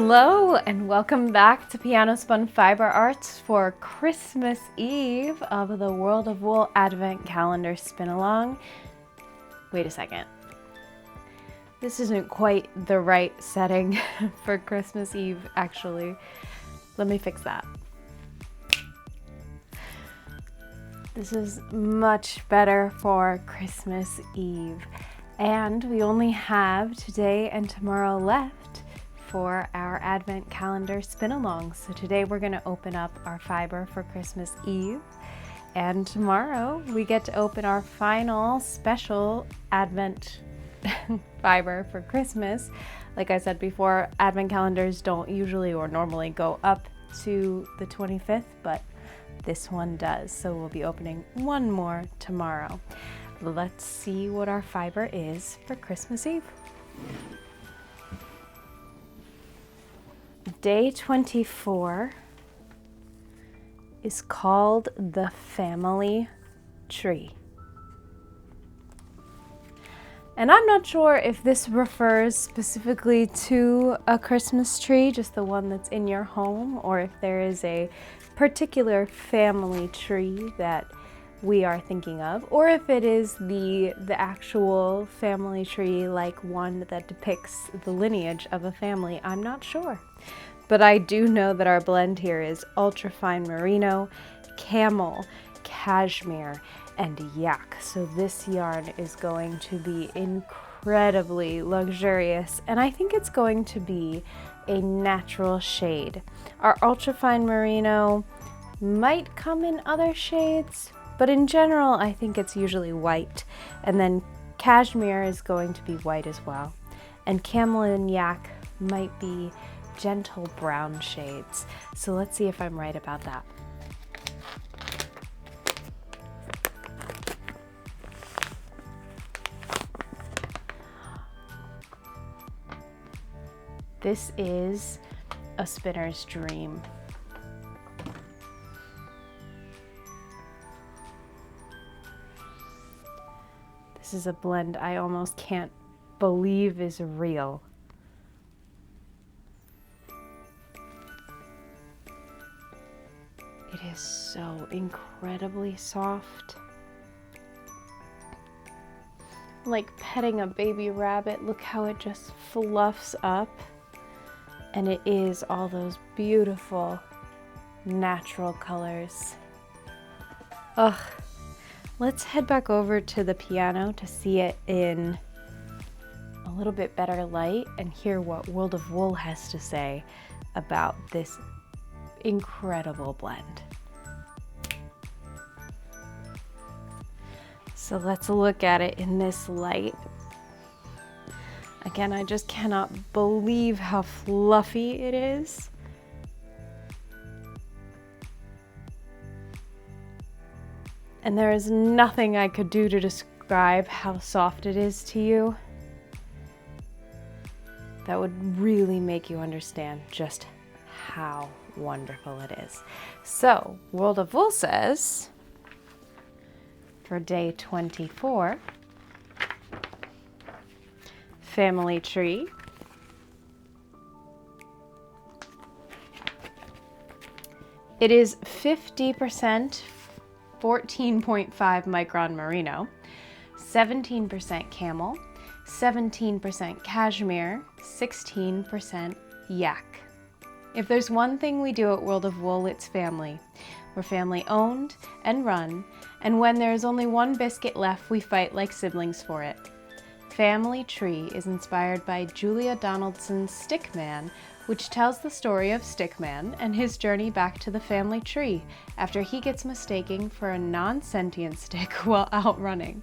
Hello and welcome back to Piano Spun Fiber Arts for Christmas Eve of the World of Wool Advent Calendar Spin Along. Wait a second. This isn't quite the right setting for Christmas Eve, actually. Let me fix that. This is much better for Christmas Eve. And we only have today and tomorrow left for our Advent Calendar Spin-Along. So today we're going to open up our fiber for Christmas Eve. And tomorrow we get to open our final special Advent fiber for Christmas. Like I said before, Advent calendars don't usually or normally go up to the 25th, but this one does. So we'll be opening one more tomorrow. Let's see what our fiber is for Christmas Eve. Day 24 is called the family tree. And I'm not sure if this refers specifically to a Christmas tree, just the one that's in your home, or if there is a particular family tree that we are thinking of, or if it is the actual family tree, like one that depicts the lineage of a family. I'm not sure. But I do know that our blend here is ultrafine merino, camel, cashmere, and yak. So this yarn is going to be incredibly luxurious, and I think it's going to be a natural shade. Our ultrafine merino might come in other shades, but in general, I think it's usually white. And then cashmere is going to be white as well. And camel and yak might be gentle brown shades. So let's see if I'm right about that. This is a spinner's dream. This is a blend I almost can't believe is real. It is so incredibly soft. Like petting a baby rabbit. Look how it just fluffs up. And it is all those beautiful natural colors. Ugh. Let's head back over to the piano to see it in a little bit better light and hear what World of Wool has to say about this incredible blend. So let's look at it in this light. Again, I just cannot believe how fluffy it is. And there is nothing I could do to describe how soft it is to you that would really make you understand just how wonderful it is. So, World of Wool says, for day 24, family tree, it is 50% 14.5 micron merino, 17% camel, 17% cashmere, 16% yak. If there's one thing we do at World of Wool, it's family. We're family owned and run, and when there's only one biscuit left, we fight like siblings for it. Family Tree is inspired by Julia Donaldson's Stickman, which tells the story of Stickman and his journey back to the family tree after he gets mistaken for a non-sentient stick while out running.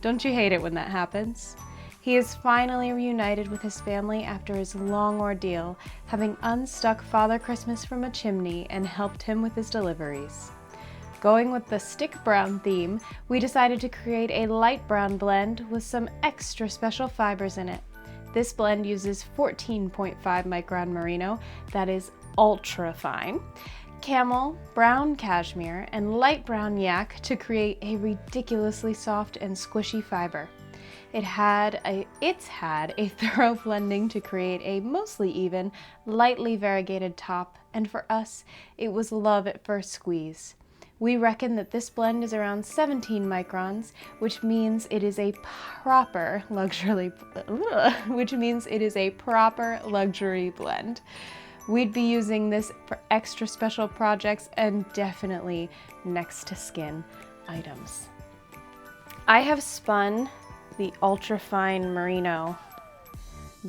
Don't you hate it when that happens? He is finally reunited with his family after his long ordeal, having unstuck Father Christmas from a chimney and helped him with his deliveries. Going with the stick brown theme, we decided to create a light brown blend with some extra special fibers in it. This blend uses 14.5 micron merino, that is ultra fine, camel, brown cashmere, and light brown yak to create a ridiculously soft and squishy fiber. It's had a thorough blending to create a mostly even, lightly variegated top, and for us, it was love at first squeeze. We reckon that this blend is around 17 microns, which means it is a proper luxury blend. We'd be using this for extra special projects and definitely next to skin items. I have spun the ultrafine merino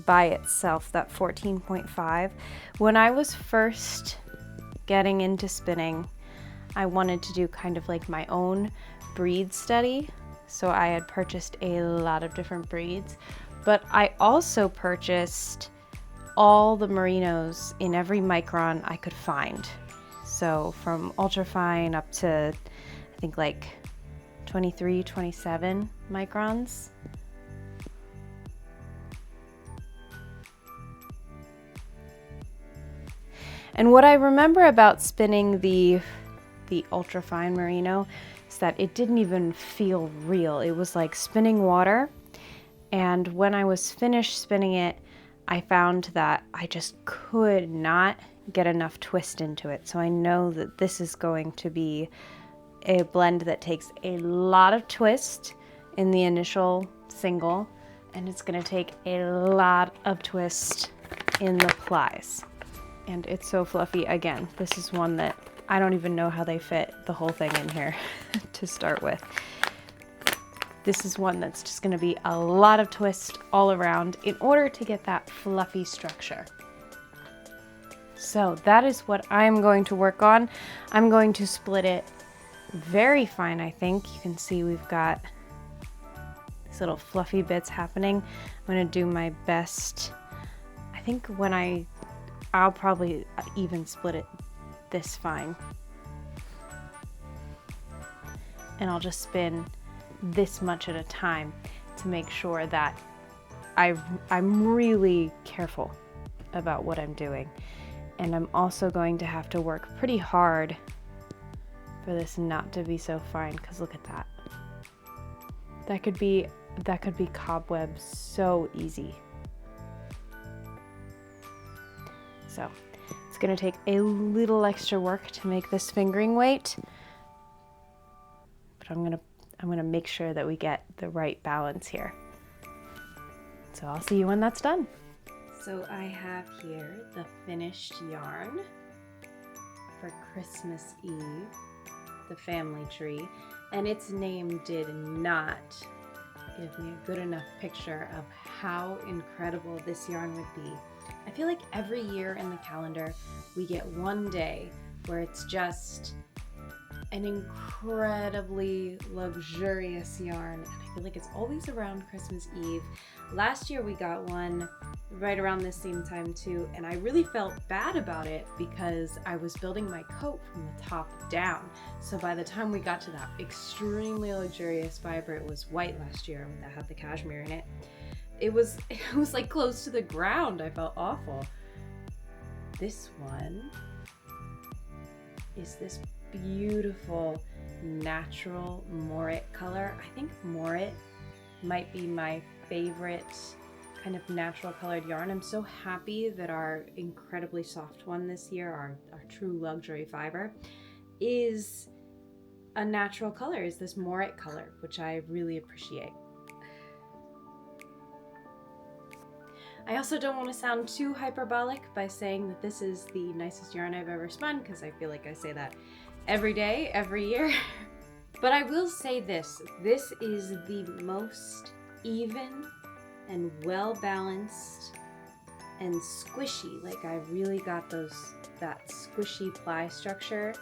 by itself, that 14.5. When I was first getting into spinning, I wanted to do kind of like my own breed study. So I had purchased a lot of different breeds, but I also purchased all the merinos in every micron I could find. So from ultrafine up to, I think like 23, 27 microns. And what I remember about spinning the ultrafine merino is that it didn't even feel real. It was like spinning water. And when I was finished spinning it, I found that I just could not get enough twist into it. So I know that this is going to be a blend that takes a lot of twist in the initial single, and it's going to take a lot of twist in the plies. And it's so fluffy. Again, this is one that I don't even know how they fit the whole thing in here to start with. This is one that's just going to be a lot of twist all around in order to get that fluffy structure. So that is what I'm going to work on. I'm going to split it very fine, I think. You can see we've got these little fluffy bits happening. I'm going to do my best. I think I'll probably even split it this fine. And I'll just spin this much at a time to make sure that I'm really careful about what I'm doing. And I'm also going to have to work pretty hard for this not to be so fine, because look at that. That could be cobwebs so easy. So it's going to take a little extra work to make this fingering weight, but I'm going to make sure that we get the right balance here. So I'll see you when that's done. So I have here the finished yarn for Christmas Eve, the family tree, and its name did not give me a good enough picture of how incredible this yarn would be. I feel like every year in the calendar we get one day where it's just an incredibly luxurious yarn, and I feel like it's always around Christmas Eve. Last year we got one right around this same time too, and I really felt bad about it because I was building my coat from the top down. So by the time we got to that extremely luxurious fiber, it was white last year that had the cashmere in it. It was like close to the ground. I felt awful. This one is this beautiful natural moire color. I think moire might be my favorite kind of natural colored yarn. I'm so happy that our incredibly soft one this year, our true luxury fiber, is a natural color, is this moire color, which I really appreciate. I also don't want to sound too hyperbolic by saying that this is the nicest yarn I've ever spun, because I feel like I say that every day, every year. But I will say this is the most even and well-balanced and squishy. Like, I really got that squishy ply structure.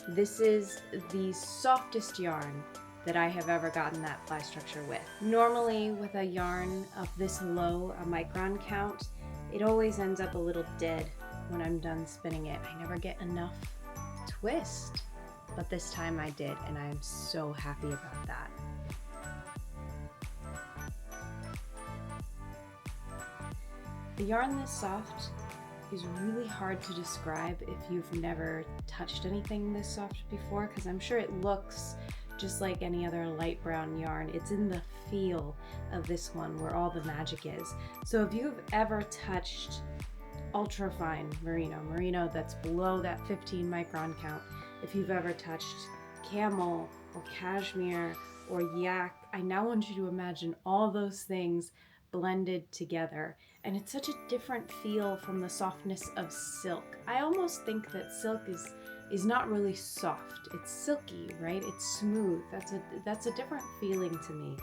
This is the softest yarn that I have ever gotten that ply structure with. Normally with a yarn of this low a micron count, it always ends up a little dead when I'm done spinning it. I never get enough twist, but this time I did, and I am so happy about that. The yarn this soft is really hard to describe if you've never touched anything this soft before, because I'm sure it looks just like any other light brown yarn. It's in the feel of this one where all the magic is. So if you've ever touched ultrafine merino that's below that 15 micron count, if you've ever touched camel or cashmere or yak, I now want you to imagine all those things blended together. And it's such a different feel from the softness of silk. I almost think that silk is not really soft. It's silky, right? It's smooth. That's a different feeling to me.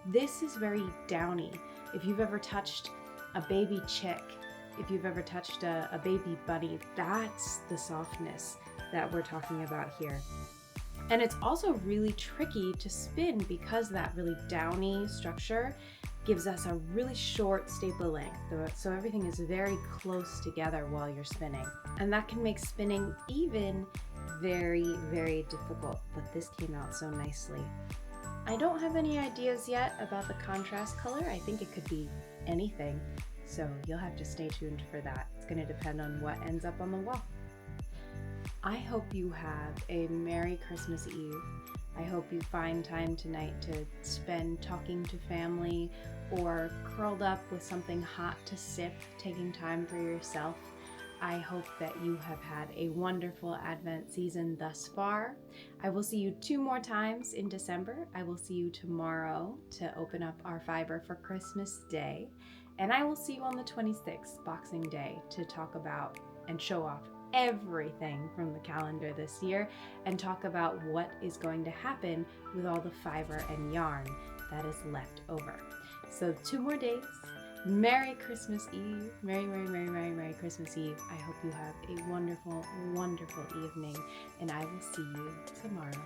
This is very downy. If you've ever touched a baby chick, if you've ever touched a baby bunny, that's the softness that we're talking about here. And it's also really tricky to spin because that really downy structure gives us a really short staple length. So everything is very close together while you're spinning. And that can make spinning even very, very difficult, but this came out so nicely. I don't have any ideas yet about the contrast color. I think it could be anything. So you'll have to stay tuned for that. It's going to depend on what ends up on the wall. I hope you have a Merry Christmas Eve. I hope you find time tonight to spend talking to family or curled up with something hot to sip, taking time for yourself. I hope that you have had a wonderful Advent season thus far. I will see you 2 more times in December. I will see you tomorrow to open up our fiber for Christmas Day. And I will see you on the 26th, Boxing Day, to talk about and show off everything from the calendar this year and talk about what is going to happen with all the fiber and yarn that is left over. So 2 more days. Merry Christmas Eve. Merry Christmas Eve. I hope you have a wonderful, wonderful evening, and I will see you tomorrow.